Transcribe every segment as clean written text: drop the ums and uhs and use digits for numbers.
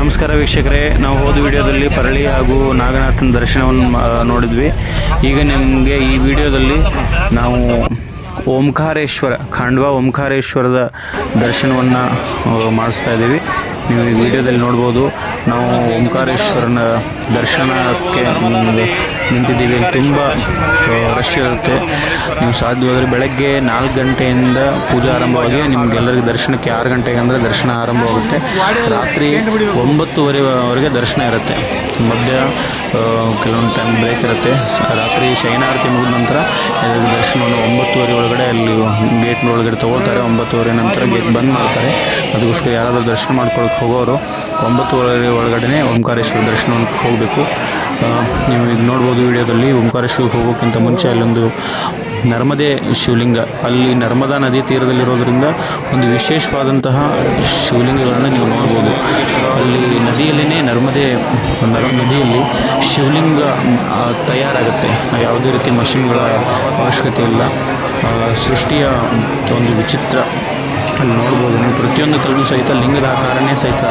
ನಮಸ್ಕಾರ ವೀಕ್ಷಕರೇ, ನಾವು ಹೋದ ವಿಡಿಯೋದಲ್ಲಿ ಪರಳಿ ಹಾಗೂ ನಾಗನಾಥನ ದರ್ಶನವನ್ನು ನೋಡಿದ್ವಿ. ಈಗ ನಿಮಗೆ ಈ ವಿಡಿಯೋದಲ್ಲಿ ನಾವು ಓಂಕಾರೇಶ್ವರ ಖಾಂಡ್ವಾ ಓಂಕಾರೇಶ್ವರದ ದರ್ಶನವನ್ನು ಮಾಡಿಸ್ತಾ ಇದ್ದೀವಿ. ನೀವು ಈ ವಿಡಿಯೋದಲ್ಲಿ ನೋಡ್ಬೋದು, ನಾವು ಓಂಕಾರೇಶ್ವರನ ದರ್ಶನಕ್ಕೆ ನಿಂತಿದ್ದೀವಿ. ತುಂಬ ರಶ್ ಇರುತ್ತೆ. ನೀವು ಸಾಧ್ಯವಾದರೆ ಬೆಳಗ್ಗೆ 4 ಗಂಟೆಯಿಂದ ಪೂಜಾ ಆರಂಭವಾಗಿ ನಿಮಗೆಲ್ಲರಿಗೂ ದರ್ಶನಕ್ಕೆ 6 ಗಂಟೆಗೆ ಅಂದರೆ ದರ್ಶನ ಆರಂಭವಾಗುತ್ತೆ. ರಾತ್ರಿ 9:30ವರೆಗೆ ದರ್ಶನ ಇರುತ್ತೆ. ಮಧ್ಯ ಕೆಲವೊಂದು ಟೈಮ್ ಬ್ರೇಕ್ ಇರುತ್ತೆ. ರಾತ್ರಿ ಶಯನಾರತಿ ಮುಗಿದ ನಂತರ ಎಲ್ಲರಿಗೂ ದರ್ಶನವನ್ನು 9:30 ಒಳಗಡೆ ಅಲ್ಲಿ ಗೇಟ್ ಒಳಗಡೆ ತೊಗೊಳ್ತಾರೆ. 9:30 ನಂತರ ಗೇಟ್ ಬಂದ್ ಮಾಡ್ತಾರೆ. ಅದಕ್ಕೋಸ್ಕರ ಯಾರಾದರೂ ದರ್ಶನ ಮಾಡ್ಕೊಳಕ್ಕೆ ಹೋಗೋರು 9:30 ಒಳಗಡೆ ಓಂಕಾರೇಶ್ವರ ದರ್ಶನಕ್ಕೆ ಹೋಗಬೇಕು. ನೀವು ಈಗ ನೋಡ್ಬೋದು ವಿಡಿಯೋದಲ್ಲಿ, ಓಂಕಾರೇಶ್ವರಕ್ಕೆ ಹೋಗೋಕ್ಕಿಂತ ಮುಂಚೆ ಅಲ್ಲೊಂದು ನರ್ಮದೆ ಶಿವಲಿಂಗ, ಅಲ್ಲಿ ನರ್ಮದಾ ನದಿ ತೀರದಲ್ಲಿರೋದ್ರಿಂದ ಒಂದು ವಿಶೇಷವಾದಂತಹ ಶಿವಲಿಂಗಗಳನ್ನು ನೀವು ನೋಡ್ಬೋದು. ಅಲ್ಲಿ ನದಿಯಲ್ಲೇ ನದಿಯಲ್ಲಿ ಶಿವಲಿಂಗ ತಯಾರಾಗುತ್ತೆ. ಯಾವುದೇ ರೀತಿ ಮಷಿನ್ಗಳ ಅವಶ್ಯಕತೆ ಇಲ್ಲ. ಸೃಷ್ಟಿಯ ಒಂದು ವಿಚಿತ್ರ ಅಲ್ಲಿ ನೋಡ್ಬೋದು. ನೀವು ಪ್ರತಿಯೊಂದು ಕಲ್ಲು ಸಹಿತ ಲಿಂಗದ ಆಕಾರನೇ ಸಹಿತ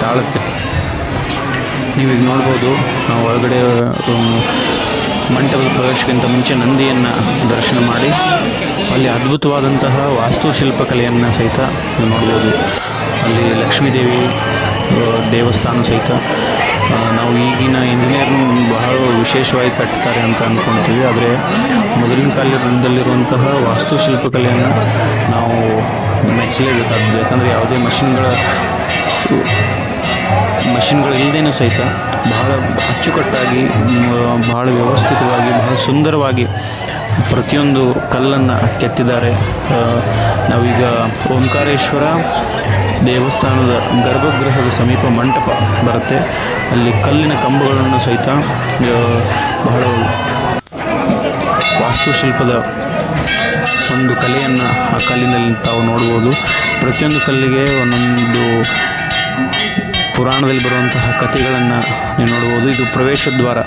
ತಾಳುತ್ತೆ. ನೀವೀಗ ನೋಡ್ಬೋದು, ನಾವು ಒಳಗಡೆ ಮಂಟಪದ ಪ್ರವೇಶಕ್ಕಿಂತ ಮುಂಚೆ ನಂದಿಯನ್ನು ದರ್ಶನ ಮಾಡಿ ಅಲ್ಲಿ ಅದ್ಭುತವಾದಂತಹ ವಾಸ್ತುಶಿಲ್ಪಕಲೆಯನ್ನು ಸಹಿತ ನೋಡ್ಬೋದು. ಅಲ್ಲಿ ಲಕ್ಷ್ಮೀದೇವಿ ದೇವಸ್ಥಾನ ಸಹಿತ ನಾವು ಈಗಿನ ಇಂಜಿನಿಯರ್ ಬಹಳ ವಿಶೇಷವಾಗಿ ಕಟ್ತಾರೆ ಅಂತ ಅಂದ್ಕೊಳ್ತೀವಿ. ಆದರೆ ಮೊದಲಿನ ಕಾಲದಲ್ಲಿರುವಂತಹ ವಾಸ್ತುಶಿಲ್ಪಕಲೆಯನ್ನು ನಾವು ಮೆಚ್ಚಲೇಬೇಕಾದ್ದು. ಯಾಕಂದರೆ ಯಾವುದೇ ಮಷಿನ್ಗಳು ಇಲ್ಲದೇನೂ ಸಹಿತ ಬಹಳ ಅಚ್ಚುಕಟ್ಟಾಗಿ, ಬಹಳ ವ್ಯವಸ್ಥಿತವಾಗಿ, ಬಹಳ ಸುಂದರವಾಗಿ ಪ್ರತಿಯೊಂದು ಕಲ್ಲನ್ನು ಕೆತ್ತಿದ್ದಾರೆ. ನಾವೀಗ ಓಂಕಾರೇಶ್ವರ ದೇವಸ್ಥಾನದ ಗರ್ಭಗೃಹದ ಸಮೀಪ ಮಂಟಪ ಬರುತ್ತೆ. ಅಲ್ಲಿ ಕಲ್ಲಿನ ಕಂಬಗಳನ್ನು ಸಹಿತ ಬಹಳ ವಾಸ್ತುಶಿಲ್ಪದ ಒಂದು ಕಲೆಯನ್ನು ಆ ಕಲ್ಲಿನಲ್ಲಿ ತಾವು ನೋಡ್ಬೋದು. ಪ್ರತಿಯೊಂದು ಕಲ್ಲಿಗೆ ಒಂದೊಂದು ಪುರಾಣದಲ್ಲಿ ಬರುವಂತಹ ಕಥೆಗಳನ್ನು ನೀವು ನೋಡ್ಬೋದು. ಇದು ಪ್ರವೇಶ ದ್ವಾರ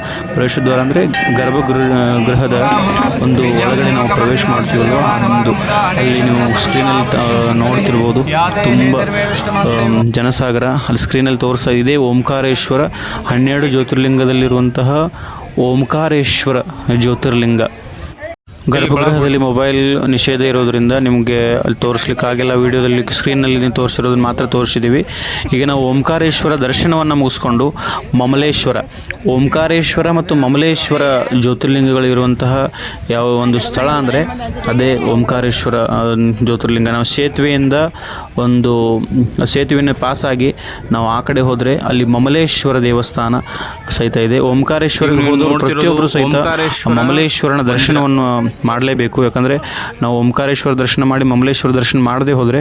ಅಂದರೆ ಗೃಹದ ಒಂದು ಒಳಗಡೆ ನಾವು ಪ್ರವೇಶ ಮಾಡ್ತೀವಲ್ವ, ಒಂದು ಅಲ್ಲಿ ನೀವು ಸ್ಕ್ರೀನಲ್ಲಿ ನೋಡ್ತಿರ್ಬೋದು. ತುಂಬ ಜನಸಾಗರ ಅಲ್ಲಿ ಸ್ಕ್ರೀನಲ್ಲಿ ತೋರಿಸ್ತಾ ಇದೆ. ಓಂಕಾರೇಶ್ವರ 12 ಜ್ಯೋತಿರ್ಲಿಂಗದಲ್ಲಿರುವಂತಹ ಓಂಕಾರೇಶ್ವರ ಜ್ಯೋತಿರ್ಲಿಂಗ. ಗರ್ಭಗೃಹದಲ್ಲಿ ಮೊಬೈಲ್ ನಿಷೇಧ ಇರೋದರಿಂದ ನಿಮಗೆ ಅಲ್ಲಿ ತೋರಿಸ್ಲಿಕ್ಕಾಗಿಲ್ಲ. ವೀಡಿಯೋದಲ್ಲಿ ಸ್ಕ್ರೀನ್ನಲ್ಲಿ ತೋರಿಸಿರೋದನ್ನು ಮಾತ್ರ ತೋರಿಸಿದ್ದೀವಿ. ಈಗ ನಾವು ಓಂಕಾರೇಶ್ವರ ದರ್ಶನವನ್ನು ಮುಗಿಸ್ಕೊಂಡು ಓಂಕಾರೇಶ್ವರ ಮತ್ತು ಮಮಲೇಶ್ವರ ಜ್ಯೋತಿರ್ಲಿಂಗಗಳಿರುವಂತಹ ಯಾವ ಒಂದು ಸ್ಥಳ ಅಂದರೆ ಅದೇ ಓಂಕಾರೇಶ್ವರ ಜ್ಯೋತಿರ್ಲಿಂಗ. ನಾವು ಸೇತುವೆಯನ್ನು ಪಾಸಾಗಿ ನಾವು ಆ ಕಡೆ ಹೋದರೆ ಅಲ್ಲಿ ಮಮಲೇಶ್ವರ ದೇವಸ್ಥಾನ ಸಹಿತ ಇದೆ. ಓಂಕಾರೇಶ್ವರಕ್ಕೆ ಹೋದವರು ಪ್ರತಿಯೊಬ್ಬರು ಸಹಿತ ಮಮಲೇಶ್ವರನ ದರ್ಶನವನ್ನು ಮಾಡಲೇಬೇಕು. ಯಾಕಂದರೆ ನಾವು ಓಂಕಾರೇಶ್ವರ ದರ್ಶನ ಮಾಡಿ ಮಮಲೇಶ್ವರ ದರ್ಶನ ಮಾಡದೆ ಹೋದರೆ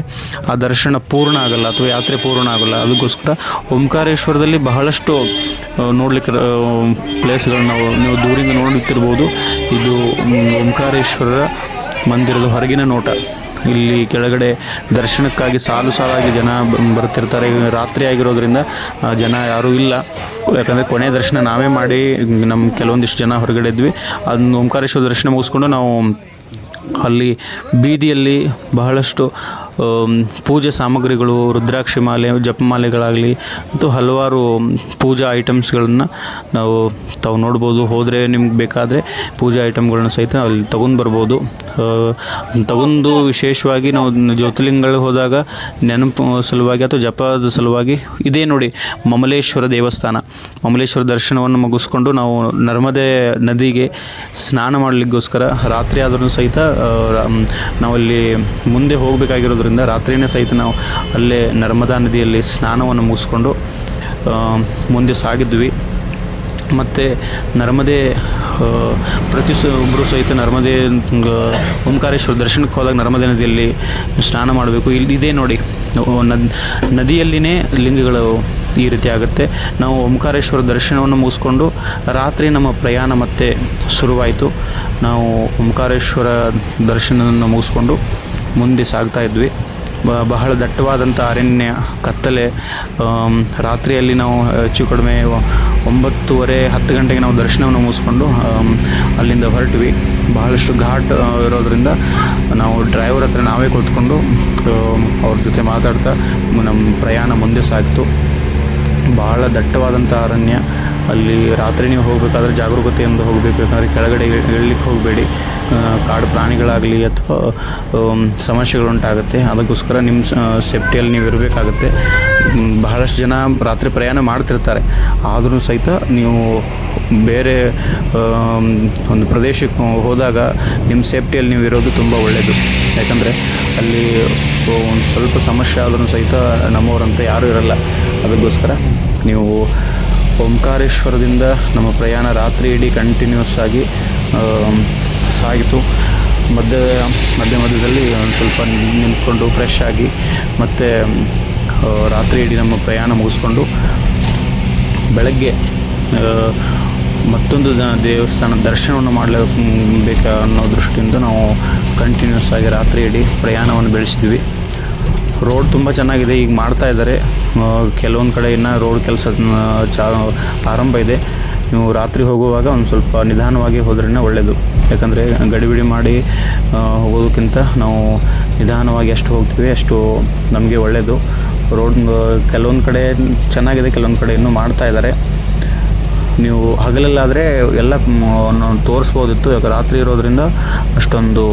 ಆ ದರ್ಶನ ಪೂರ್ಣ ಆಗಲ್ಲ ಅಥವಾ ಯಾತ್ರೆ ಪೂರ್ಣ ಆಗಲ್ಲ. ಅದಕ್ಕೋಸ್ಕರ ಓಂಕಾರೇಶ್ವರದಲ್ಲಿ ಬಹಳಷ್ಟು ನೋಡಲಿಕ್ಕೆ ಪ್ಲೇಸ್ಗಳನ್ನ ನೀವು ದೂರಿಂದ ನೋಡುತ್ತಿರ್ಬೋದು. ಇದು ಓಂಕಾರೇಶ್ವರರ ಮಂದಿರದ ಹೊರಗಿನ ನೋಟ. ಇಲ್ಲಿ ಕೆಳಗಡೆ ದರ್ಶನಕ್ಕಾಗಿ ಸಾಲಾಗಿ ಜನ ಬರ್ತಿರ್ತಾರೆ. ರಾತ್ರಿ ಆಗಿರೋದ್ರಿಂದ ಜನ ಯಾರೂ ಇಲ್ಲ. ಯಾಕಂದರೆ ಕೊನೆಯ ದರ್ಶನ ನಾವೇ ಮಾಡಿ ನಮ್ಮ ಕೆಲವೊಂದಿಷ್ಟು ಜನ ಹೊರಗಡೆ ಇದ್ವಿ. ಅದನ್ನು ಓಂಕಾರೇಶ್ವರ ದರ್ಶನ ಮುಗಿಸ್ಕೊಂಡು ನಾವು ಅಲ್ಲಿ ಬೀದಿಯಲ್ಲಿ ಬಹಳಷ್ಟು ಪೂಜೆ ಸಾಮಗ್ರಿಗಳು, ರುದ್ರಾಕ್ಷಿ ಮಾಲೆ, ಜಪಮಾಲೆಗಳಾಗಲಿ ಮತ್ತು ಹಲವಾರು ಪೂಜಾ ಐಟಮ್ಸ್ಗಳನ್ನು ತಾವು ನೋಡ್ಬೋದು. ಹೋದರೆ ನಿಮ್ಗೆ ಬೇಕಾದರೆ ಪೂಜಾ ಐಟಮ್ಗಳನ್ನ ಸಹಿತ ಅಲ್ಲಿ ಬರ್ಬೋದು. ತಗೊಂಡು ವಿಶೇಷವಾಗಿ ನಾವು ಜ್ಯೋತಿರ್ಲಿಂಗಗಳು ಹೋದಾಗ ನೆನಪು ಸಲುವಾಗಿ ಅಥವಾ ಜಪದ ಸಲುವಾಗಿ ಇದೇ ನೋಡಿ ಮಮಲೇಶ್ವರ ದೇವಸ್ಥಾನ. ಮಮಲೇಶ್ವರ ದರ್ಶನವನ್ನು ಮುಗಿಸ್ಕೊಂಡು ನಾವು ನರ್ಮದೆ ನದಿಗೆ ಸ್ನಾನ ಮಾಡಲಿಕ್ಕೋಸ್ಕರ ರಾತ್ರಿ ಆದ್ರೂ ಸಹಿತ ನಾವಲ್ಲಿ ಮುಂದೆ ಹೋಗಬೇಕಾಗಿರೋದ್ರಿಂದ ರಾತ್ರಿಯೇ ಸಹಿತ ನಾವು ಅಲ್ಲೇ ನರ್ಮದಾ ನದಿಯಲ್ಲಿ ಸ್ನಾನವನ್ನು ಮುಗಿಸ್ಕೊಂಡು ಮುಂದೆ ಸಾಗಿದ್ವಿ. ಮತ್ತು ನರ್ಮದೆ ಪ್ರತಿಯೊಬ್ಬರು ಸಹಿತ ನರ್ಮದೆ ಓಂಕಾರೇಶ್ವರ ದರ್ಶನಕ್ಕೆ ಹೋದಾಗ ನರ್ಮದೆ ನದಿಯಲ್ಲಿ ಸ್ನಾನ ಮಾಡಬೇಕು. ಇದೇ ನೋಡಿ ನದಿಯಲ್ಲಿನೇ ಲಿಂಗಗಳು ಈ ರೀತಿ ಆಗುತ್ತೆ. ನಾವು ಓಂಕಾರೇಶ್ವರ ದರ್ಶನವನ್ನು ಮುಗಿಸ್ಕೊಂಡು ರಾತ್ರಿ ನಮ್ಮ ಪ್ರಯಾಣ ಮತ್ತೆ ಶುರುವಾಯಿತು. ನಾವು ಓಂಕಾರೇಶ್ವರ ದರ್ಶನವನ್ನು ಮುಗಿಸ್ಕೊಂಡು ಮುಂದೆ ಸಾಗ್ತಾ ಇದ್ವಿ. ಬಹಳ ದಟ್ಟವಾದಂಥ ಅರಣ್ಯ, ಕತ್ತಲೆ. ರಾತ್ರಿಯಲ್ಲಿ ನಾವು ಹೆಚ್ಚು ಕಡಿಮೆ 9:30-10 ಗಂಟೆಗೆ ನಾವು ದರ್ಶನವನ್ನು ಮುಗಿಸ್ಕೊಂಡು ಅಲ್ಲಿಂದ ಹೊರಟ್ವಿ. ಬಹಳಷ್ಟು ಘಾಟ್ ಇರೋದರಿಂದ ನಾವು ಡ್ರೈವರ್ ಹತ್ರ ನಾವೇ ಕೂತ್ಕೊಂಡು ಅವ್ರ ಜೊತೆ ಮಾತಾಡ್ತಾ ನಮ್ಮ ಪ್ರಯಾಣ ಮುಂದೆ ಸಾಗಿತು. ಭಾಳ ದಟ್ಟವಾದಂಥ ಅರಣ್ಯ. ಅಲ್ಲಿ ರಾತ್ರಿ ನೀವು ಹೋಗಬೇಕಾದ್ರೆ ಜಾಗರೂಕತೆಯಿಂದ ಹೋಗಬೇಕು, ಯಾಕಂದರೆ ಕೆಳಗಡೆ ಇಳಲಿಕ್ಕೆ ಹೋಗಬೇಡಿ. ಕಾಡು ಪ್ರಾಣಿಗಳಾಗಲಿ ಅಥವಾ ಸಮಸ್ಯೆಗಳುಂಟಾಗುತ್ತೆ. ಅದಕ್ಕೋಸ್ಕರ ನಿಮ್ಮ ಸೇಫ್ಟಿಯಲ್ಲಿ ನೀವು ಇರಬೇಕಾಗುತ್ತೆ. ಬಹಳಷ್ಟು ಜನ ರಾತ್ರಿ ಪ್ರಯಾಣ ಮಾಡ್ತಿರ್ತಾರೆ, ಆದರೂ ಸಹಿತ ನೀವು ಬೇರೆ ಒಂದು ಪ್ರದೇಶಕ್ಕೆ ಹೋದಾಗ ನಿಮ್ಮ ಸೇಫ್ಟಿಯಲ್ಲಿ ನೀವು ಇರೋದು ತುಂಬ ಒಳ್ಳೆಯದು. ಯಾಕಂದರೆ ಅಲ್ಲಿ ಒಂದು ಸ್ವಲ್ಪ ಸಮಸ್ಯೆ ಆದ್ರೂ ಸಹಿತ ನಮ್ಮವರಂತ ಯಾರೂ ಇರಲ್ಲ. ಅದಕ್ಕೋಸ್ಕರ ನೀವು ಓಂಕಾರೇಶ್ವರದಿಂದ ನಮ್ಮ ಪ್ರಯಾಣ ರಾತ್ರಿ ಇಡೀ ಕಂಟಿನ್ಯೂಸ್ ಆಗಿ ಸಾಗಿತು. ಮಧ್ಯದಲ್ಲಿ ಒಂದು ಸ್ವಲ್ಪ ನಿಂತ್ಕೊಂಡು ಫ್ರೆಶ್ ಆಗಿ ಮತ್ತು ರಾತ್ರಿ ಇಡೀ ನಮ್ಮ ಪ್ರಯಾಣ ಮುಗಿಸ್ಕೊಂಡು ಬೆಳಗ್ಗೆ ಮತ್ತೊಂದು ದೇವಸ್ಥಾನ ದರ್ಶನವನ್ನು ಮಾಡಲೇಬೇಕು ಅನ್ನೋ ದೃಷ್ಟಿಯಿಂದ ನಾವು ಕಂಟಿನ್ಯೂಸ್ ಆಗಿ ರಾತ್ರಿ ಇಡೀ ಪ್ರಯಾಣವನ್ನು ಬೆಳೆಸಿದ್ವಿ. ರೋಡ್ ತುಂಬ ಚೆನ್ನಾಗಿದೆ, ಈಗ ಮಾಡ್ತಾ ಇದ್ದಾರೆ. ಕೆಲವೊಂದು ಕಡೆ ಇನ್ನು ರೋಡ್ ಕೆಲಸ ಆರಂಭ ಇದೆ. ನೀವು ರಾತ್ರಿ ಹೋಗುವಾಗ ಒಂದು ಸ್ವಲ್ಪ ನಿಧಾನವಾಗಿ ಹೋದ್ರೇ ಒಳ್ಳೆಯದು. ಯಾಕಂದರೆ ಗಡಿಬಿಡಿ ಮಾಡಿ ಹೋಗೋದಕ್ಕಿಂತ ನಾವು ನಿಧಾನವಾಗಿ ಎಷ್ಟು ಹೋಗ್ತೀವಿ ಅಷ್ಟು ನಮಗೆ ಒಳ್ಳೆಯದು. ರೋಡ್ ಕೆಲವೊಂದು ಕಡೆ ಚೆನ್ನಾಗಿದೆ, ಕೆಲವೊಂದು ಕಡೆ ಇನ್ನೂ ಮಾಡ್ತಾ ಇದ್ದಾರೆ. ನೀವು ಹಗಲಲ್ಲಾದರೆ ಎಲ್ಲ ತೋರಿಸ್ಬೋದಿತ್ತು. ಯಾಕೆ ರಾತ್ರಿ ಇರೋದರಿಂದ ಅಷ್ಟೊಂದು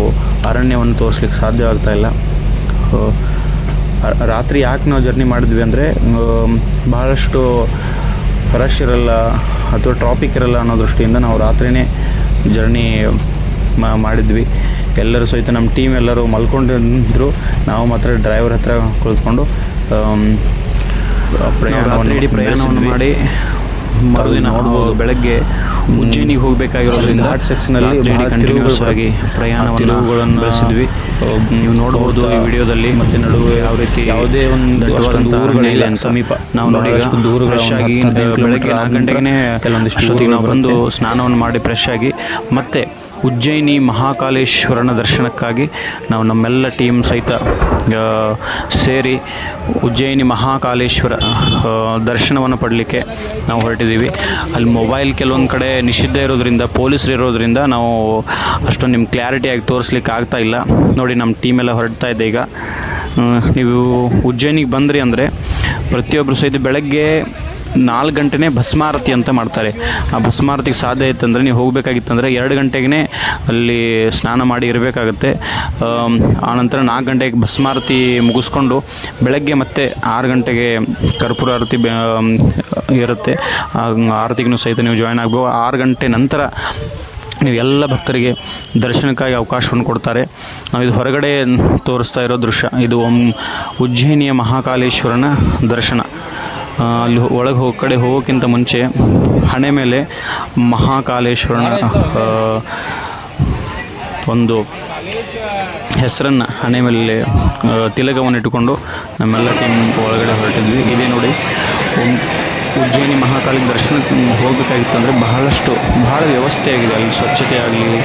ಅರಣ್ಯವನ್ನು ತೋರಿಸ್ಲಿಕ್ಕೆ ಸಾಧ್ಯವಾಗ್ತಾಯಿಲ್ಲ. ರಾತ್ರಿ ಯಾಕೆ ನಾವು ಜರ್ನಿ ಮಾಡಿದ್ವಿ ಅಂದರೆ ಭಾಳಷ್ಟು ರಶ್ ಇರಲ್ಲ ಅಥವಾ ಟ್ರಾಫಿಕ್ ಇರಲ್ಲ ಅನ್ನೋ ದೃಷ್ಟಿಯಿಂದ ನಾವು ರಾತ್ರಿಯೇ ಜರ್ನಿ ಮಾಡಿದ್ವಿ. ಎಲ್ಲರೂ ಸಹಿತ ನಮ್ಮ ಟೀಮ್ ಎಲ್ಲರೂ ಮಲ್ಕೊಂಡಿದ್ರು. ನಾವು ಮಾತ್ರ ಡ್ರೈವರ್ ಹತ್ರ ಕುಳಿತುಕೊಂಡು ಪ್ರಯಾಣವನ್ನು ಮಾಡಿ ಮರುದಿನ ನೋಡ್ಬೋದು. ಬೆಳಗ್ಗೆ ಉಜ್ಜಯಿನಿಗೆ ಹೋಗಬೇಕಾಗಿರೋದ್ರಿಂದ ಘಾಟ್ ಸೆಕ್ಷನಲ್ಲಿ ಕಂಟಿನ್ಯೂಸ್ ಆಗಿ ತಿರುವುಗಳನ್ನು ಬೆಳೆಸಿದ್ವಿ. ನೀವು ನೋಡ್ಬೋದು ಈ ವಿಡಿಯೋದಲ್ಲಿ. ಮತ್ತು ನಡುವೆ ಯಾವ ರೀತಿ ಯಾವುದೇ ಒಂದು ಊರುಗಳಿಲ್ಲ ಸಮೀಪ. ನಾವು ನೋಡಿ ದೂರಗಳಾಗಿ ಬೆಳಗ್ಗೆ 4 ಗಂಟೆಗೆ ಕೆಲವೊಂದಿಷ್ಟು ನಾವು ಬಂದು ಸ್ನಾನವನ್ನು ಮಾಡಿ ಫ್ರೆಶ್ ಆಗಿ ಮತ್ತೆ ಉಜ್ಜಯಿನಿ ಮಹಾಕಾಲೇಶ್ವರನ ದರ್ಶನಕ್ಕಾಗಿ ನಾವು ನಮ್ಮೆಲ್ಲ ಟೀಮ್ ಸಹಿತ ಸೇರಿ ಉಜ್ಜಯಿನಿ ಮಹಾಕಾಲೇಶ್ವರ ದರ್ಶನವನ್ನು ಪಡಲಿಕ್ಕೆ ನಾವು ಹೊರಟಿದ್ದೀವಿ. ಅಲ್ಲಿ ಮೊಬೈಲ್ ಕೆಲವೊಂದು ಕಡೆ ನಿಷಿದ್ಧ ಇರೋದ್ರಿಂದ, ಪೊಲೀಸರು ಇರೋದ್ರಿಂದ ನಾವು ಅಷ್ಟೊಂದು ನಿಮ್ಮ ಕ್ಲಾರಿಟಿಯಾಗಿ ತೋರಿಸ್ಲಿಕ್ಕೆ ಆಗ್ತಾಯಿಲ್ಲ. ನೋಡಿ ನಮ್ಮ ಟೀಮೆಲ್ಲ ಹೊರಡ್ತಾ ಇದೆ. ಈಗ ನೀವು ಉಜ್ಜಯಿನಿಗೆ ಬಂದ್ರಿ ಅಂದರೆ ಪ್ರತಿಯೊಬ್ಬರು ಸಹಿತ ಬೆಳಗ್ಗೆ 4 ಗಂಟೆನೇ ಭಸ್ಮಾರತಿ ಅಂತ ಮಾಡ್ತಾರೆ. ಆ ಭಸ್ಮಾರತಿಗೆ ಸಾಧ್ಯ ಇತ್ತಂದರೆ ನೀವು ಹೋಗಬೇಕಾಗಿತ್ತಂದರೆ 2 ಗಂಟೆಗೆ ಅಲ್ಲಿ ಸ್ನಾನ ಮಾಡಿ ಇರಬೇಕಾಗತ್ತೆ. ಆನಂತರ 4 ಗಂಟೆಗೆ ಭಸ್ಮಾರತಿ ಮುಗಿಸ್ಕೊಂಡು ಬೆಳಗ್ಗೆ ಮತ್ತೆ 6 ಗಂಟೆಗೆ ಕರ್ಪೂರ ಆರತಿ ಇರುತ್ತೆ. ಆರತಿಗೂ ಸಹಿತ ನೀವು ಜಾಯ್ನ್ ಆಗ್ಬೋದು. 6 ಗಂಟೆ ನಂತರ ನೀವು ಎಲ್ಲ ಭಕ್ತರಿಗೆ ದರ್ಶನಕ್ಕಾಗಿ ಅವಕಾಶವನ್ನು ಕೊಡ್ತಾರೆ. ನಾವು ಇದು ಹೊರಗಡೆ ತೋರಿಸ್ತಾ ಇರೋ ದೃಶ್ಯ. ಇದು ಉಜ್ಜಯಿನಿಯ ಮಹಾಕಾಲೇಶ್ವರನ ದರ್ಶನ. ಅಲ್ಲಿ ಒಳಗೆ ಹೋಗೋಕ್ಕಿಂತ ಮುಂಚೆ ಹಣೆ ಮೇಲೆ ಮಹಾಕಾಲೇಶ್ವರನ ಒಂದು ಹೆಸರನ್ನು ಹಣೆ ಮೇಲೆ ತಿಲಕವನ್ನು ಇಟ್ಟುಕೊಂಡು ನಮ್ಮೆಲ್ಲ ಟೀಮ್ ಒಳಗಡೆ ಹೊರಟಿದ್ವಿ. ಇದೇ ನೋಡಿ ಉಜ್ಜಯಿನಿ ಮಹಾಕಾಲಿಗೆ ದರ್ಶನಕ್ಕೆ ಹೋಗಬೇಕಾಗಿತ್ತಂದರೆ ಭಾಳ ವ್ಯವಸ್ಥೆ ಆಗಿದೆ. ಅಲ್ಲಿ ಸ್ವಚ್ಛತೆ ಆಗಲಿ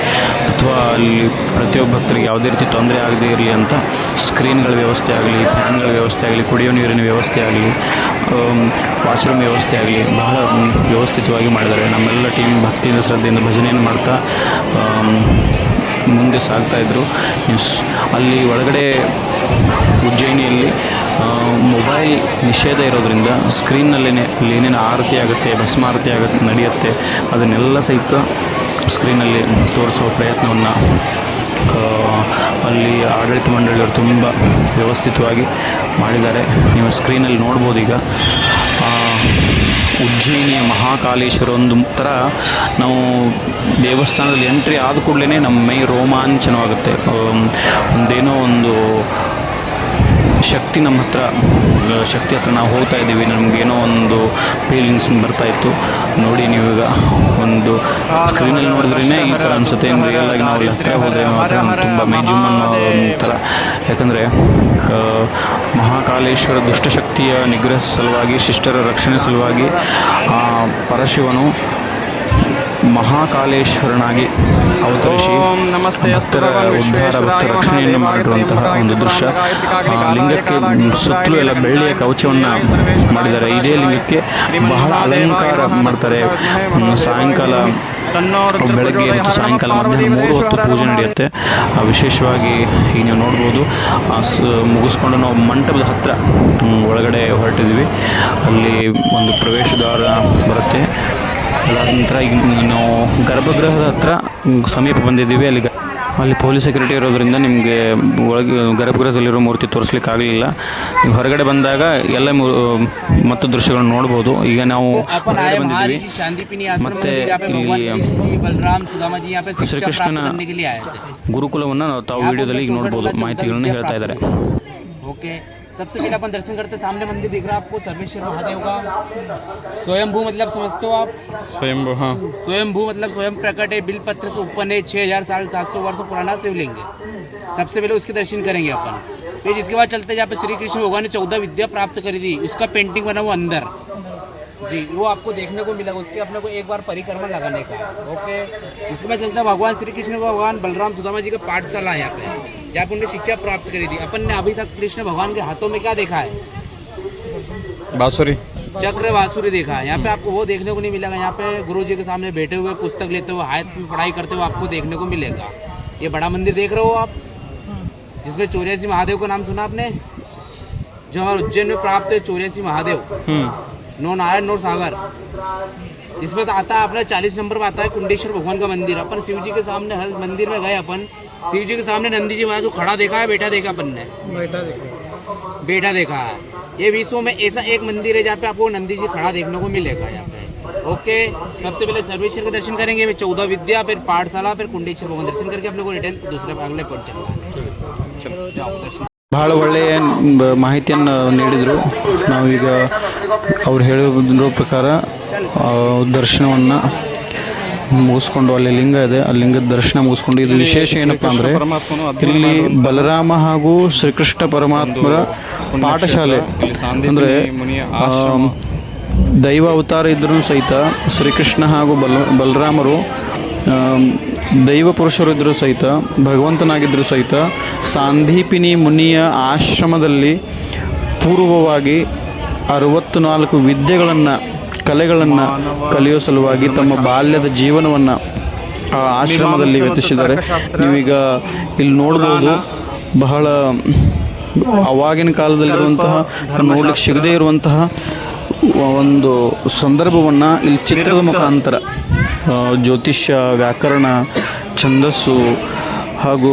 ಅಥವಾ ಅಲ್ಲಿ ಪ್ರತಿಯೊಬ್ಬ ಭಕ್ತರಿಗೆ ಯಾವುದೇ ರೀತಿ ತೊಂದರೆ ಆಗದೇ ಇರಲಿ ಅಂತ ಸ್ಕ್ರೀನ್ಗಳ ವ್ಯವಸ್ಥೆ ಆಗಲಿ, ಫ್ಯಾನ್ಗಳ ವ್ಯವಸ್ಥೆ ಆಗಲಿ, ಕುಡಿಯೋ ನೀರಿನ ವ್ಯವಸ್ಥೆ ಆಗಲಿ, ವಾಶ್ರೂಮ್ ವ್ಯವಸ್ಥೆ ಆಗಲಿ ಬಹಳ ವ್ಯವಸ್ಥಿತವಾಗಿ ಮಾಡಿದ್ದಾರೆ. ನಮ್ಮೆಲ್ಲ ಟೀಮ್ ಭಕ್ತಿಯಿಂದ ಶ್ರದ್ಧೆಯಿಂದ ಭಜನೆಯನ್ನು ಮಾಡ್ತಾ ಮುಂದೆ ಸಾಗ್ತಾಯಿದ್ರು. ಅಲ್ಲಿ ಒಳಗಡೆ ಉಜ್ಜಯಿನಿಯಲ್ಲಿ ಮೊಬೈಲ್ ನಿಷೇಧ ಇರೋದರಿಂದ ಸ್ಕ್ರೀನ್ನಲ್ಲೇ ಅಲ್ಲಿ ಏನೇನು ಆರತಿ ಆಗುತ್ತೆ, ಭಸ್ಮಾರತಿ ಆಗುತ್ತೆ ನಡೆಯುತ್ತೆ, ಅದನ್ನೆಲ್ಲ ಸಹಿತ ಸ್ಕ್ರೀನಲ್ಲಿ ತೋರಿಸುವ ಪ್ರಯತ್ನವನ್ನು ಅಲ್ಲಿ ಆಡಳಿತ ಮಂಡಳಿಯವರು ತುಂಬ ವ್ಯವಸ್ಥಿತವಾಗಿ ಮಾಡಿದ್ದಾರೆ. ನೀವು ಸ್ಕ್ರೀನಲ್ಲಿ ನೋಡ್ಬೋದು. ಈಗ ಉಜ್ಜಯಿನಿಯ ಮಹಾಕಾಲೇಶ್ವರ ಒಂದು ಥರ ನಾವು ದೇವಸ್ಥಾನದಲ್ಲಿ ಎಂಟ್ರಿ ಆದ ಕೂಡಲೇ ನಮ್ಮ ಮೈ ರೋಮಾಂಚನವಾಗುತ್ತೆ. ಒಂದೇನೋ ಒಂದು ಶಕ್ತಿ ನಮ್ಮ ಶಕ್ತಿ ಹತ್ರ ನಾವು ಹೋಗ್ತಾ ಇದ್ದೀವಿ, ನಮಗೇನೋ ಒಂದು ಫೀಲಿಂಗ್ಸ್ ಬರ್ತಾಯಿತ್ತು. ನೋಡಿ ನೀವೀಗ ಒಂದು ಸ್ಕ್ರೀನಲ್ಲಿ ನೋಡಿದ್ರೇ ಈ ಥರ ಅನಿಸುತ್ತೆ. ಇನ್ನು ರಿಯಲ್ ಆಗಿ ನಾವು ಹತ್ತಿರ ಹೋದರೆ ಮಾತ್ರ ತುಂಬ ಮೈಜುಮ್ ಅನ್ನೋ ಥರ. ಯಾಕಂದರೆ ಮಹಾಕಾಲೇಶ್ವರ ದುಷ್ಟಶಕ್ತಿಯ ನಿಗ್ರಹ ಸಲುವಾಗಿ, ಶಿಷ್ಟರ ರಕ್ಷಣೆ ಸಲುವಾಗಿ ಪರಶಿವನು ಮಹಾಕಾಲೇಶ್ವರನಾಗಿ ಅವತರಿಸಿ ಭಕ್ತರ ಉದ್ಧಾರ, ಭಕ್ತರ ರಕ್ಷಣೆಯನ್ನು ಮಾಡಿರುವಂತಹ ಒಂದು ದೃಶ್ಯ. ಲಿಂಗಕ್ಕೆ ಸುತ್ತಲೂ ಎಲ್ಲ ಬೆಳ್ಳಿಯ ಕವಚವನ್ನು ಮಾಡಿದ್ದಾರೆ. ಇದೇ ಲಿಂಗಕ್ಕೆ ಬಹಳ ಅಲಂಕಾರ ಮಾಡ್ತಾರೆ. ಸಾಯಂಕಾಲ ಬೆಳಗ್ಗೆ ಮತ್ತು ಸಾಯಂಕಾಲ ಮಧ್ಯಾಹ್ನ 3 ಹೊತ್ತು ಪೂಜೆ ನಡೆಯುತ್ತೆ. ವಿಶೇಷವಾಗಿ ಈಗ ನೀವು ನೋಡ್ಬೋದು ಮುಗಿಸ್ಕೊಂಡು ನಾವು ಮಂಟಪದ ಹತ್ತಿರ ಒಳಗಡೆ ಹೊರಟಿದ್ವಿ. ಅಲ್ಲಿ ಒಂದು ಪ್ರವೇಶ ದ್ವಾರ ಬರುತ್ತೆ. ಅದಾದ ನಂತರ ಈಗ ನಾವು ಗರ್ಭಗೃಹದ ಹತ್ರ ಸಮೀಪ ಬಂದಿದ್ದೀವಿ. ಅಲ್ಲಿ ಪೊಲೀಸ್ ಸೆಕ್ಯೂರಿಟಿ ಇರೋದ್ರಿಂದ ನಿಮಗೆ ಒಳಗೆ ಗರ್ಭಗೃಹದಲ್ಲಿರೋ ಮೂರ್ತಿ ತೋರಿಸ್ಲಿಕ್ಕೆ ಆಗಲಿಲ್ಲ. ನೀವು ಹೊರಗಡೆ ಬಂದಾಗ ಎಲ್ಲ ಮತ್ತು ದೃಶ್ಯಗಳನ್ನು ನೋಡ್ಬೋದು. ಈಗ ನಾವು ಹೊರಗಡೆ ಬಂದಿದ್ದೀವಿ. ಮತ್ತು ಇಲ್ಲಿ ಶ್ರೀಕೃಷ್ಣನ ಗುರುಕುಲವನ್ನು ತಾವು ವಿಡಿಯೋದಲ್ಲಿ ಈಗ ನೋಡ್ಬೋದು, ಮಾಹಿತಿಗಳನ್ನು ಹೇಳ್ತಾ ಇದ್ದಾರೆ. ओके, सबसे पहले अपन दर्शन करते सामने मंदिर दिख रहा है आपको सर्वेश्वर महादेव का. स्वयंभू मतलब समझते हो आप? स्वयंभू, हाँ. स्वयंभू मतलब स्वयं प्रकट है, बिलपत्र से ऊपर है, 6000 साल 700 वर्ष पुराना शिवलिंग है. सबसे पहले उसके दर्शन करेंगे अपन. फिर जिसके बाद चलते जहाँ पे श्री कृष्ण भगवान ने 14 विद्या प्राप्त करी थी, उसका पेंटिंग बना वो अंदर जी, वो आपको देखने को मिलेगा. उसके अपने को एक बार परिक्रमा लगाने का. ओके, इसके बाद चलता भगवान श्री कृष्ण भगवान बलराम सुदामा जी का पाठशाला है यहाँ पे, जहाँ पे उन्होंने शिक्षा प्राप्त करी थी. अपन ने अभी तक कृष्ण भगवान के हाथों में क्या देखा है? बांसुरी, चक्र बांसुरी देखा है. यहाँ पे आपको वो देखने को नहीं मिलेगा. यहाँ पे गुरु जी के सामने बैठे हुए पुस्तक लेते हुए हाथ में पढ़ाई करते हुए आपको देखने को मिलेगा. ये बड़ा मंदिर देख रहे हो आप, जिसमें 84 महादेव का नाम सुना आपने? जो हमारे उज्जैन में प्राप्त है 84 महादेव, नो नारायण नो सागर. जिसमें तो आता है अपना 40 नंबर पर आता है कुंडेश्वर भगवान का मंदिर. अपन शिव जी के सामने हर मंदिर में गए, अपन शिव जी के सामने नंदी जी महाराज को खड़ा देखा है, बैठा देखा अपन ने? बैठा देखा है. ये विश्व में ऐसा एक मंदिर है जहाँ पे आपको नंदी जी खड़ा देखने को मिलेगा यहाँ पे. ओके, सबसे पहले सर्वेश्वर का दर्शन करेंगे, 14 विद्या, फिर पाठशाला, फिर कुंडेश्वर भगवान दर्शन करके अपने को रिटर्न दूसरे अगले पॉइंट चलना है. ಭಾಳ ಒಳ್ಳೆಯ ಮಾಹಿತಿಯನ್ನು ನೀಡಿದರು. ನಾವೀಗ ಅವ್ರು ಹೇಳಿರೋ ಪ್ರಕಾರ ದರ್ಶನವನ್ನು ಮುಗಿಸ್ಕೊಂಡು, ಅಲ್ಲಿ ಲಿಂಗ ಇದೆ, ಆ ಲಿಂಗದ ದರ್ಶನ ಮುಗಿಸ್ಕೊಂಡು, ಇದು ವಿಶೇಷ ಏನಪ್ಪ ಅಂದರೆ ಇಲ್ಲಿ ಬಲರಾಮ ಹಾಗೂ ಶ್ರೀಕೃಷ್ಣ ಪರಮಾತ್ಮರ ಪಾಠಶಾಲೆ. ಅಂದರೆ ದೈವ ಅವತಾರ ಇದ್ದರೂ ಸಹಿತ ಶ್ರೀಕೃಷ್ಣ ಹಾಗೂ ಬಲರಾಮರು ದೈವ ಪುರುಷರು ಇದ್ದರೂ ಸಹಿತ, ಭಗವಂತನಾಗಿದ್ದರೂ ಸಹಿತ ಸಾಂದೀಪಿನಿ ಮುನಿಯ ಆಶ್ರಮದಲ್ಲಿ ಪೂರ್ವವಾಗಿ 64 ವಿದ್ಯೆಗಳನ್ನು, ಕಲೆಗಳನ್ನು ಕಲಿಯೋ ಸಲುವಾಗಿ ತಮ್ಮ ಬಾಲ್ಯದ ಜೀವನವನ್ನು ಆ ಆಶ್ರಮದಲ್ಲಿ ವ್ಯತಿಸಿದ್ದಾರೆ. ನೀವೀಗ ಇಲ್ಲಿ ನೋಡ್ಬೋದು, ಬಹಳ ಅವಾಗಿನ ಕಾಲದಲ್ಲಿರುವಂತಹ ನೋಡ್ಲಿಕ್ಕೆ ಸಿಗದೇ ಇರುವಂತಹ ಒಂದು ಸಂದರ್ಭವನ್ನು ಇಲ್ಲಿ ಚಿತ್ರದ ಮುಖಾಂತರ ಜ್ಯೋತಿಷ್ಯ, ವ್ಯಾಕರಣ, ಛಂದಸ್ಸು ಹಾಗೂ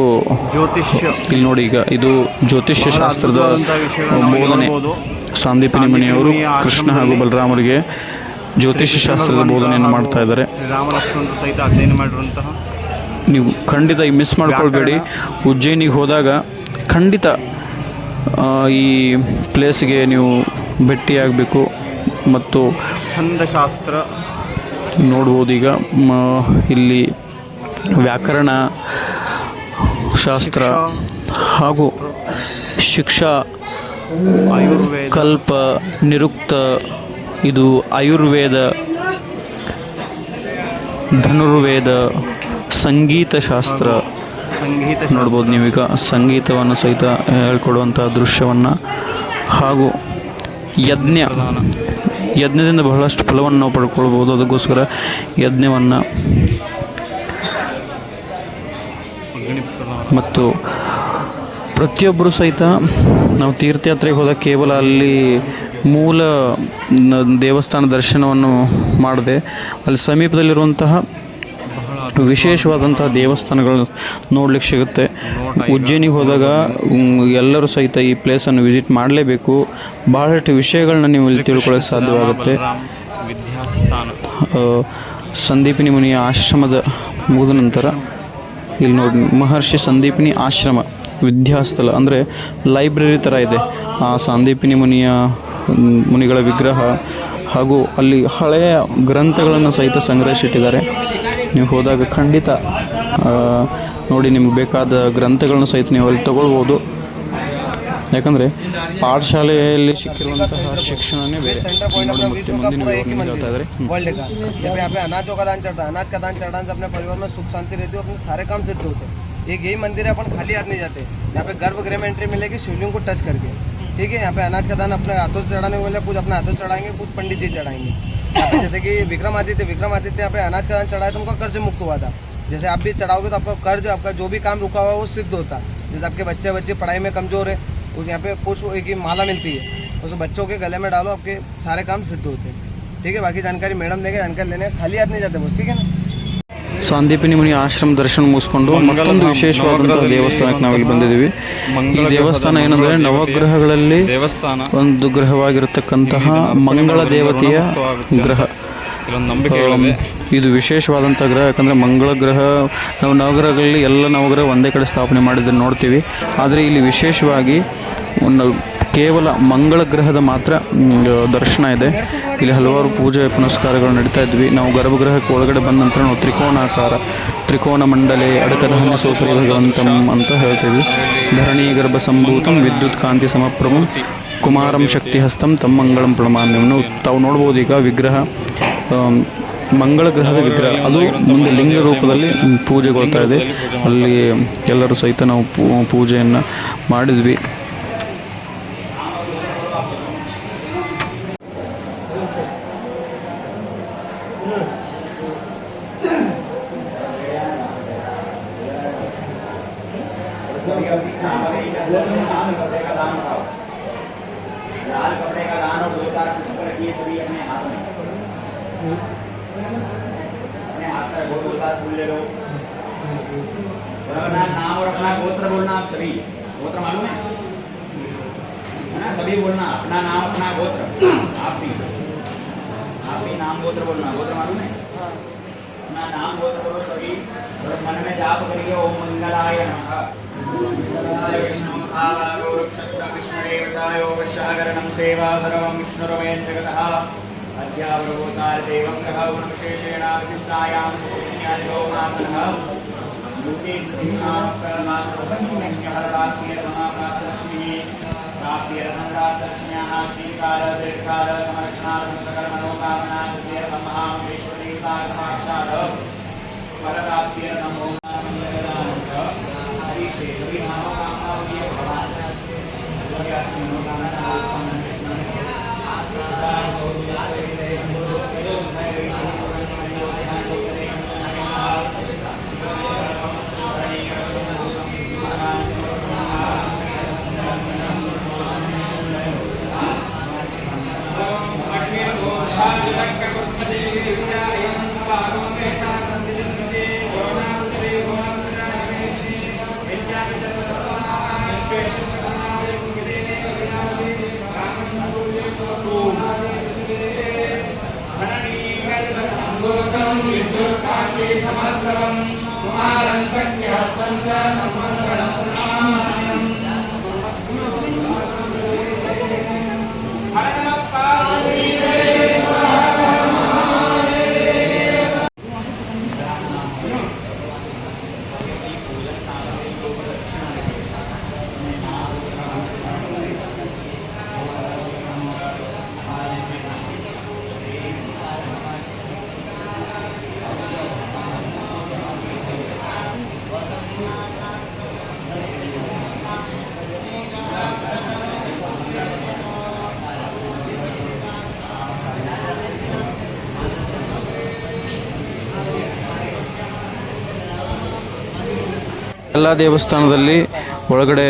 ಜ್ಯೋತಿಷ್ಯ, ಇಲ್ಲಿ ನೋಡಿ ಈಗ ಇದು ಜ್ಯೋತಿಷ್ಯ ಶಾಸ್ತ್ರದ ಬೋಧನೆ. ಸಾಂದೀಪಿನಿ ಮುನಿಯವರು ಕೃಷ್ಣ ಹಾಗೂ ಬಲರಾಮರಿಗೆ ಜ್ಯೋತಿಷ್ಯ ಶಾಸ್ತ್ರದ ಬೋಧನೆಯನ್ನು ಮಾಡ್ತಾ ಇದ್ದಾರೆ. ನೀವು ಖಂಡಿತ ಈ ಮಿಸ್ ಮಾಡ್ಕೊಳ್ಬೇಡಿ. ಉಜ್ಜಯಿನಿಗೆ ಹೋದಾಗ ಖಂಡಿತ ಈ ಪ್ಲೇಸ್ಗೆ ನೀವು ಭೇಟಿಯಾಗಬೇಕು. ಮತ್ತು ಛಂದಶಾಸ್ತ್ರ ನೋಡ್ಬೋದು. ಈಗ ಇಲ್ಲಿ ವ್ಯಾಕರಣ ಶಾಸ್ತ್ರ ಹಾಗೂ ಶಿಕ್ಷಾ, ಕಲ್ಪ, ನಿರುಕ್ತ, ಇದು ಆಯುರ್ವೇದ, ಧನುರ್ವೇದ, ಸಂಗೀತ ಶಾಸ್ತ್ರ ನೋಡ್ಬೋದು. ನೀವೀಗ ಸಂಗೀತವನ್ನು ಸಹಿತ ಹೇಳ್ಕೊಡುವಂಥ ದೃಶ್ಯವನ್ನು, ಹಾಗೂ ಯಜ್ಞದಿಂದ ಬಹಳಷ್ಟು ಫಲವನ್ನು ನಾವು ಪಡ್ಕೊಳ್ಬೋದು. ಅದಕ್ಕೋಸ್ಕರ ಯಜ್ಞವನ್ನು ಮತ್ತು ಪ್ರತಿಯೊಬ್ಬರು ಸಹಿತ ನಾವು ತೀರ್ಥಯಾತ್ರೆಗೆ ಹೋದಾಗ ಕೇವಲ ಅಲ್ಲಿ ಮೂಲ ದೇವಸ್ಥಾನ ದರ್ಶನವನ್ನು ಮಾಡದೆ ಅಲ್ಲಿ ಸಮೀಪದಲ್ಲಿರುವಂತಹ ವಿಶೇಷವಾದಂತಹ ದೇವಸ್ಥಾನಗಳನ್ನು ನೋಡ್ಲಿಕ್ಕೆ ಸಿಗುತ್ತೆ. ಉಜ್ಜಯಿನಿಗೆ ಹೋದಾಗ ಎಲ್ಲರೂ ಸಹಿತ ಈ ಪ್ಲೇಸನ್ನು ವಿಸಿಟ್ ಮಾಡಲೇಬೇಕು. ಭಾಳಷ್ಟು ವಿಷಯಗಳನ್ನ ನೀವು ಇಲ್ಲಿ ತಿಳ್ಕೊಳ್ಳೋಕ್ಕೆ ಸಾಧ್ಯವಾಗುತ್ತೆ. ಸಂದೀಪಿನಿ ಮುನಿಯ ಆಶ್ರಮದ ಮುಗಿದ ನಂತರ ಇಲ್ಲಿ ನೋಡಿ, ಮಹರ್ಷಿ ಸಂದೀಪಿನಿ ಆಶ್ರಮ ವಿದ್ಯಾಸ್ಥಳ, ಅಂದರೆ ಲೈಬ್ರರಿ ಥರ ಇದೆ. ಆ ಸಂದೀಪಿನಿ ಮುನಿಗಳ ವಿಗ್ರಹ ಹಾಗೂ ಅಲ್ಲಿ ಹಳೆಯ ಗ್ರಂಥಗಳನ್ನು ಸಹಿತ ಸಂಗ್ರಹಿಸಿಟ್ಟಿದ್ದಾರೆ. ನೀವು ಹೋದಾಗ ಖಂಡಿತ ನೋಡಿ, ನಿಮ್ಗೆ ಬೇಕಾದ ಗ್ರಂಥಗಳನ್ನು ಸಹಿತ ನೀವು ಅಲ್ಲಿ ತೊಗೊಳ್ಬೋದು. ಯಾಕಂದರೆ ಪಾಠಶಾಲೆಯಲ್ಲಿ ಸಿಕ್ಕಿರುವಂತಹ ಶಿಕ್ಷಣನೇ ಬೇರೆ. ಹೇಳ್ತಾ ಇದ್ದಾರೆ अनाज का दान चढ़ता है, अनाज का दान चढ़ाने से अपने परिवार में सुख शांति रहती है, अपने सारे काम सिद्ध होते हैं. एक यही मंदिर है, अपन खाली हाथ नहीं जाते. यहाँ पे गर्भगृह में एंट्री मिलेगी शिवलिंग को टच करके. ठीक है, यहाँ पे अनाज का दान अपने हाथों से चढ़ाने वाले कुछ अपने हाथों से चढ़ाएंगे, कुछ पंडित जी चढ़ाएंगे. यहाँ पे जैसे कि विक्रमादित्य यहाँ पे अनाज का दान चढ़ाया तो उनका कर्ज मुक्त हुआ था। जैसे आप भी चढ़ाओगे तो आपका कर्ज, आपका जो भी काम रुका हुआ है वो सिद्ध होता। जैसे आपके बच्चे पढ़ाई में कमज़ोर है, उस यहाँ पे पुष्प की माला मिलती है, उस बच्चों के गले में डालो, आपके सारे काम सिद्ध होते हैं। ठीक है, बाकी जानकारी मैडम देंगे, जानकारी लेने खाली हाथ नहीं जाते बस, ठीक है ना। ಸಾಂದೀಪಿನಿ ಮುನಿ ಆಶ್ರಮ ದರ್ಶನ ಮುಗಿಸ್ಕೊಂಡು ಮತ್ತೊಂದು ವಿಶೇಷವಾದಂಥ ದೇವಸ್ಥಾನಕ್ಕೆ ನಾವಿಲ್ಲಿ ಬಂದಿದ್ದೀವಿ. ಈ ದೇವಸ್ಥಾನ ಏನಂದರೆ ನವಗ್ರಹಗಳಲ್ಲಿ ಒಂದು ಗ್ರಹವಾಗಿರತಕ್ಕಂತಹ ಮಂಗಳ ದೇವತೆಯ ಗ್ರಹ. ಇದು ವಿಶೇಷವಾದಂಥ ಗ್ರಹ, ಯಾಕಂದರೆ ಮಂಗಳ ಗ್ರಹ ನಾವು ನವಗ್ರಹಗಳಲ್ಲಿ ಎಲ್ಲ ನವಗ್ರಹ ಒಂದೇ ಕಡೆ ಸ್ಥಾಪನೆ ಮಾಡಿದ್ದನ್ನು ನೋಡ್ತೀವಿ. ಆದರೆ ಇಲ್ಲಿ ವಿಶೇಷವಾಗಿ ಒಂದು ಕೇವಲ ಮಂಗಳ ಗ್ರಹದ ಮಾತ್ರ ದರ್ಶನ ಇದೆ. ಇಲ್ಲಿ ಹಲವಾರು ಪೂಜೆ ಪುನಸ್ಕಾರಗಳು ನಡೀತಾ ಇದ್ವಿ. ನಾವು ಗರ್ಭಗೃಹಕ್ಕೆ ಒಳಗಡೆ ಬಂದ ನಂತರ ನಾವು ತ್ರಿಕೋನ ಮಂಡಲೆ ಅಡಕಧಾನ್ಯ ಸೌಕರ್ಯ ಭಗವಂತಂ ಅಂತ ಹೇಳ್ತೀವಿ. ಧರಣಿ ಗರ್ಭ ಸಂಭೂತಂ ವಿದ್ಯುತ್ ಕಾಂತಿ ಸಮಪ್ರಭಂ ಕುಮಾರಂ ಶಕ್ತಿ ಹಸ್ತಂ ತಮ್ಮ ಮಂಗಳಂ ಪ್ರಣಮಾಮ್ಯಂ. ತಾವು ನೋಡ್ಬೋದು ಈಗ ವಿಗ್ರಹ, ಮಂಗಳ ಗ್ರಹದ ವಿಗ್ರಹ, ಅದು ಮುಂದೆ ಲಿಂಗ ರೂಪದಲ್ಲಿ ಪೂಜೆಗೊಳ್ತಾ ಇದೆ. ಅಲ್ಲಿ ಎಲ್ಲರೂ ಸಹಿತ ನಾವು ಪೂಜೆಯನ್ನು ಮಾಡಿದ್ವಿ. नाम और अपना गोत्र बोलना, आप सभी गोत्र मालूम है ना, सभी बोलना अपना नाम अपना गोत्र। आप भी नाम गोत्र बोलना, गोत्र मालूम है, अपना नाम गोत्र बोलो सभी, और मन में जाप करिए ओम मंगलाय नमः। विष्णु विष्णुरेवचायोगशागरणं सेवा सर्वं विष्णुरमेन जगतः अध्यावरोचार देवं ग्रह गुणविशेषेण विशिष्टायां सुपुण्यादिको मातनः श्रुति प्राप्तिरधनराजलक्ष्म्याः श्रीकाल दीर्घकाल संरक्षणार्थं सकलमनोकामना सिद्धिर्ब्रह्माक्षात् परप्राप्तिरथं ओम ಎಲ್ಲ ದೇವಸ್ಥಾನದಲ್ಲಿ ಒಳಗಡೆ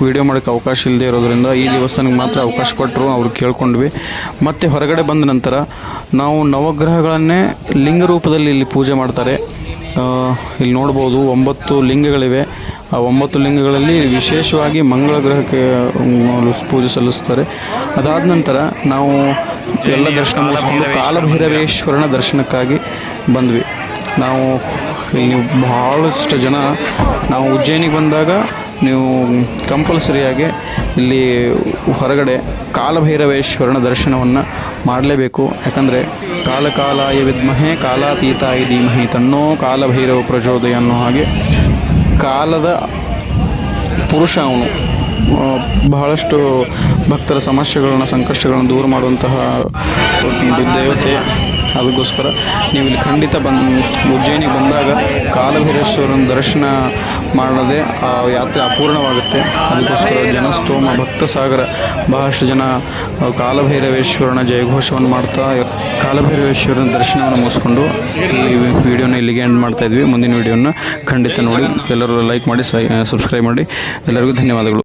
ವಿಡಿಯೋ ಮಾಡೋಕ್ಕೆ ಅವಕಾಶ ಇಲ್ಲದೆ ಇರೋದರಿಂದ ಈ ದೇವಸ್ಥಾನಕ್ಕೆ ಮಾತ್ರ ಅವಕಾಶ ಕೊಟ್ಟರು, ಅವ್ರು ಕೇಳ್ಕೊಂಡ್ವಿ. ಮತ್ತು ಹೊರಗಡೆ ಬಂದ ನಂತರ ನಾವು ನವಗ್ರಹಗಳನ್ನೇ ಲಿಂಗ ರೂಪದಲ್ಲಿ ಇಲ್ಲಿ ಪೂಜೆ ಮಾಡ್ತಾರೆ. ಇಲ್ಲಿ ನೋಡ್ಬೋದು 9 ಲಿಂಗಗಳಿವೆ. ಆ 9 ಲಿಂಗಗಳಲ್ಲಿ ವಿಶೇಷವಾಗಿ ಮಂಗಳ ಗ್ರಹಕ್ಕೆ ಪೂಜೆ ಸಲ್ಲಿಸ್ತಾರೆ. ಅದಾದ ನಂತರ ನಾವು ಎಲ್ಲ ದರ್ಶನ ಮುಗಿಸ್ಕೊಂಡು ಕಾಲಭೈರವೇಶ್ವರನ ದರ್ಶನಕ್ಕಾಗಿ ಬಂದ್ವಿ. ನಾವು ಇಲ್ಲಿ ಭಾಳಷ್ಟು ಜನ, ನಾವು ಉಜ್ಜಯಿನಿಗೆ ಬಂದಾಗ ನೀವು ಕಂಪಲ್ಸರಿಯಾಗಿ ಇಲ್ಲಿ ಹೊರಗಡೆ ಕಾಲಭೈರವೇಶ್ವರನ ದರ್ಶನವನ್ನು ಮಾಡಲೇಬೇಕು. ಯಾಕಂದರೆ ಕಾಲಕಾಲಾಯ ವಿದ್ಮಹೇ ಕಾಲಾತೀತಾಯ ಧೀಮಹಿ ತನ್ನೋ ಕಾಲಭೈರವ ಪ್ರಚೋದಯ ಅನ್ನೋ ಹಾಗೆ ಕಾಲದ ಪುರುಷ ಅವನು. ಬಹಳಷ್ಟು ಭಕ್ತರ ಸಮಸ್ಯೆಗಳನ್ನ ಸಂಕಷ್ಟಗಳನ್ನು ದೂರ ಮಾಡುವಂತಹ ದೇವತೆ. ಅದಕ್ಕೋಸ್ಕರ ನೀವು ಇಲ್ಲಿ ಖಂಡಿತ ಉಜ್ಜಯಿನಿಗೆ ಬಂದಾಗ ಕಾಲಭೈರೇಶ್ವರನ ದರ್ಶನ ಮಾಡದೆ ಆ ಯಾತ್ರೆ ಅಪೂರ್ಣವಾಗುತ್ತೆ. ಅದಕ್ಕೋಸ್ಕರ ಜನಸ್ತೋಮ ಭಕ್ತ ಸಾಗರ ಬಹಳಷ್ಟು ಜನ ಕಾಲಭೈರವೇಶ್ವರನ ಜಯಘೋಷವನ್ನು ಮಾಡ್ತಾ ಕಾಲಭೈರವೇಶ್ವರನ ದರ್ಶನವನ್ನು ಮುಗಿಸ್ಕೊಂಡು ಈ ವಿಡಿಯೋನ ಇಲ್ಲಿಗೆ ಎಂಡ್ ಮಾಡ್ತಾಯಿದ್ವಿ. ಮುಂದಿನ ವಿಡಿಯೋನ ಖಂಡಿತ ನೋಡಿ, ಎಲ್ಲರೂ ಲೈಕ್ ಮಾಡಿ, ಸಬ್ಸ್ಕ್ರೈಬ್ ಮಾಡಿ. ಎಲ್ಲರಿಗೂ ಧನ್ಯವಾದಗಳು.